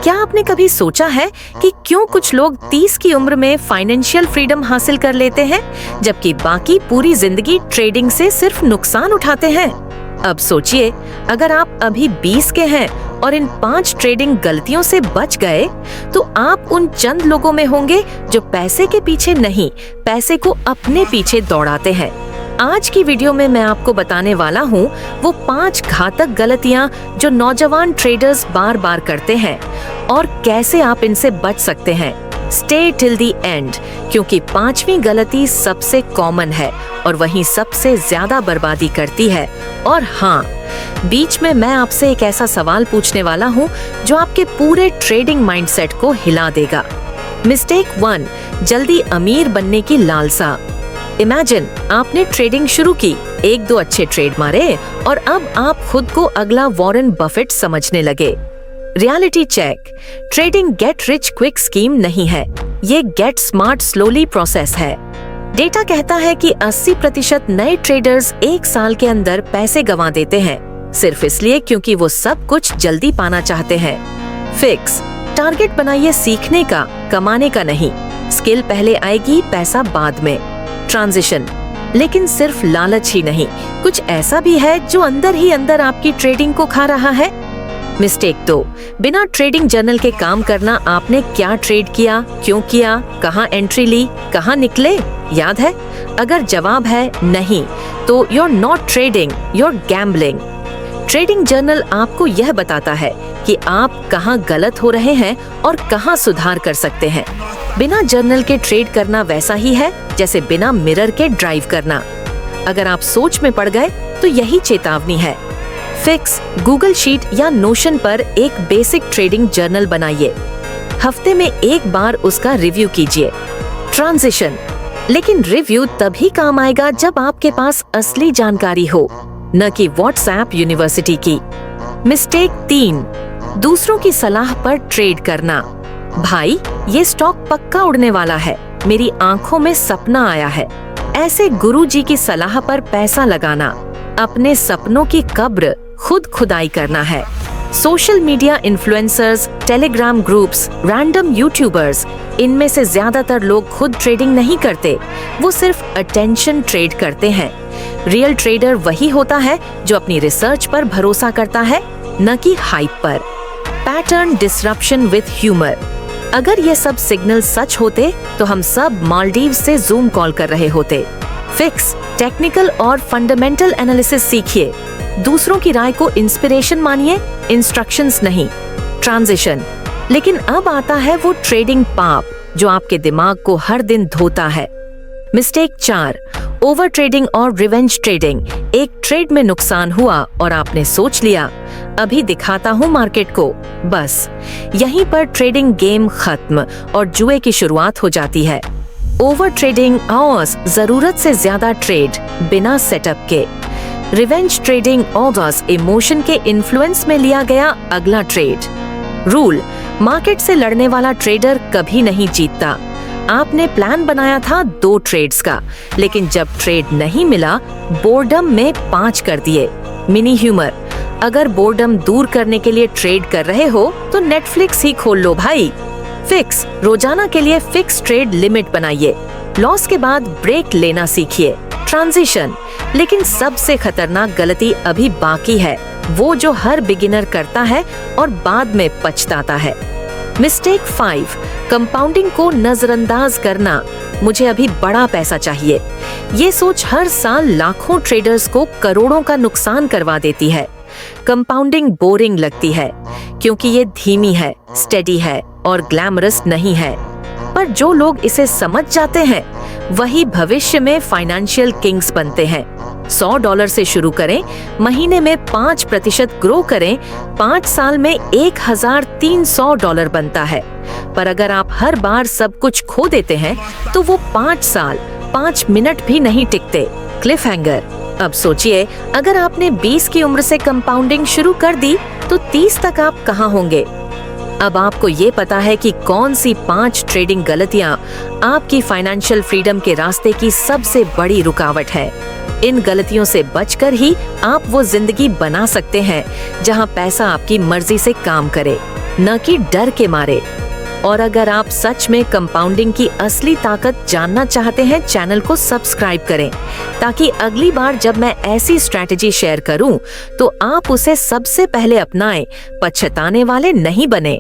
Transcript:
क्या आपने कभी सोचा है कि क्यों कुछ लोग 30 की उम्र में फाइनेंशियल फ्रीडम हासिल कर लेते हैं जबकि बाकी पूरी जिंदगी ट्रेडिंग से सिर्फ नुकसान उठाते हैं? अब सोचिए, अगर आप अभी 20 के हैं और इन 5 ट्रेडिंग गलतियों से बच गए तो आप उन चंद लोगों में होंगे जो पैसे के पीछे नहीं, पैसे को अपने पीछे दौड़ाते हैं। आज की वीडियो में मैं आपको बताने वाला हूँ वो 5 घातक गलतियाँ जो नौजवान ट्रेडर्स बार बार करते हैं और कैसे आप इनसे बच सकते हैं। स्टे टिल द एंड, क्योंकि 5वीं गलती सबसे कॉमन है और वहीं सबसे ज्यादा बर्बादी करती है। और हाँ, बीच में मैं आपसे एक ऐसा सवाल पूछने वाला हूँ जो आपके पूरे ट्रेडिंग माइंडसेट को हिला देगा। मिस्टेक 1, जल्दी अमीर बनने की लालसा। इमेजिन आपने ट्रेडिंग शुरू की, 1-2 अच्छे ट्रेड मारे और अब आप खुद को अगला वॉरेन बफेट समझने लगे। Reality check, trading get rich quick scheme नहीं है, ये गेट स्मार्ट स्लोली प्रोसेस है। डेटा कहता है कि 80% नए ट्रेडर्स 1 साल के अंदर पैसे गंवा देते हैं, सिर्फ इसलिए क्योंकि वो सब कुछ जल्दी पाना चाहते हैं। फिक्स, टारगेट बनाइए सीखने का, कमाने का नहीं। स्किल पहले आएगी, पैसा बाद में। ट्रांजिशन, लेकिन सिर्फ लालच ही नहीं, कुछ ऐसा भी है जो अंदर ही अंदर आपकी ट्रेडिंग को खा रहा है। मिस्टेक 2, बिना ट्रेडिंग जर्नल के काम करना। आपने क्या ट्रेड किया, क्यों किया, कहाँ एंट्री ली, कहाँ निकले, याद है? अगर जवाब है नहीं, तो you're not trading, you're gambling। Trading journal आपको यह बताता है कि आप कहाँ गलत हो रहे हैं और कहाँ सुधार कर सकते हैं। बिना जर्नल के ट्रेड करना वैसा ही है जैसे बिना मिरर के ड्राइव करना। अगर आप सोच में पड़ गए तो यही चेतावनी है। फिक्स, गूगल शीट या नोशन पर एक बेसिक ट्रेडिंग जर्नल बनाइए। हफ्ते में 1 बार उसका रिव्यू कीजिए। ट्रांजिशन, लेकिन रिव्यू तभी काम आएगा जब आपके पास असली जानकारी हो, न कि व्हाट्सएप यूनिवर्सिटी की। मिस्टेक 3, दूसरों की सलाह पर ट्रेड करना। भाई, ये स्टॉक पक्का उड़ने वाला है, मेरी आंखों में सपना आया है, ऐसे गुरुजी की सलाह पर पैसा लगाना अपने सपनों की कब्र खुद खुदाई करना है। Social media influencers, Telegram groups, random YouTubers, इनमें से ज्यादातर लोग खुद ट्रेडिंग नहीं करते, वो सिर्फ अटेंशन ट्रेड करते हैं। रियल ट्रेडर वही होता है जो अपनी रिसर्च पर भरोसा करता है, न कि हाइप पर। पैटर्न डिसरप्शन विद ह्यूमर, अगर ये सब सिग्नल सच होते तो हम सब मालदीव से जूम कॉल कर रहे होते। फिक्स, टेक्निकल और फंडामेंटल एनालिसिस सीखिए, दूसरों की राय को इंस्पिरेशन मानिए, इंस्ट्रक्शंस नहीं। ट्रांजिशन, लेकिन अब आता है वो ट्रेडिंग पाप जो आपके दिमाग को हर दिन धोता है। मिस्टेक 4, ओवर ट्रेडिंग और रिवेंज ट्रेडिंग। एक ट्रेड में नुकसान हुआ और आपने सोच लिया अभी दिखाता हूँ मार्केट को, बस यहीं पर ट्रेडिंग गेम खत्म और जुए की शुरुआत हो जाती है। ओवर ट्रेडिंग आवर्स, जरूरत से ज्यादा ट्रेड बिना सेटअप के। रिवेंज ट्रेडिंग ऑर्डर्स, इमोशन के इन्फ्लुएंस में लिया गया अगला ट्रेड। रूल, मार्केट से लड़ने वाला ट्रेडर कभी नहीं जीतता। आपने प्लान बनाया था 2 ट्रेड्स का, लेकिन जब ट्रेड नहीं मिला बोर्डम में 5 कर दिए। मिनी ह्यूमर, अगर बोर्डम दूर करने के लिए ट्रेड कर रहे हो तो नेटफ्लिक्स ही खोल लो भाई। फिक्स, रोजाना के लिए फिक्स ट्रेड लिमिट बनाइए, लॉस के बाद ब्रेक लेना सीखिए। ट्रांजिशन, लेकिन सबसे खतरनाक गलती अभी बाकी है, वो जो हर बिगिनर करता है और बाद में पछताता है। मिस्टेक 5, कंपाउंडिंग को नजरअंदाज करना। मुझे अभी बड़ा पैसा चाहिए, ये सोच हर साल लाखों ट्रेडर्स को करोड़ों का नुकसान करवा देती है। कंपाउंडिंग बोरिंग लगती है क्योंकि ये धीमी है, स्टेडी है और ग्लैमरस नहीं है, पर जो लोग इसे समझ जाते हैं वही भविष्य में फाइनेंशियल किंग्स बनते हैं। $100 से शुरू करें, महीने में 5% ग्रो करें, 5 साल में $1,300 बनता है। पर अगर आप हर बार सब कुछ खो देते हैं तो वो 5 साल 5 मिनट भी नहीं टिकते। क्लिफ हैंगर, अब सोचिए, अगर आपने 20 की उम्र से कंपाउंडिंग शुरू कर दी तो 30 तक आप कहाँ होंगे? अब आपको ये पता है कि कौन सी 5 ट्रेडिंग गलतियां आपकी फाइनेंशियल फ्रीडम के रास्ते की सबसे बड़ी रुकावट है। इन गलतियों से बचकर ही आप वो जिंदगी बना सकते हैं जहां पैसा आपकी मर्जी से काम करे। न कि डर के मारे। और अगर आप सच में कंपाउंडिंग की असली ताकत जानना चाहते हैं, चैनल को सब्सक्राइब करें ताकि अगली बार जब मैं ऐसी स्ट्रैटेजी शेयर करूं तो आप उसे सबसे पहले अपनाएं, पछताने वाले नहीं बने।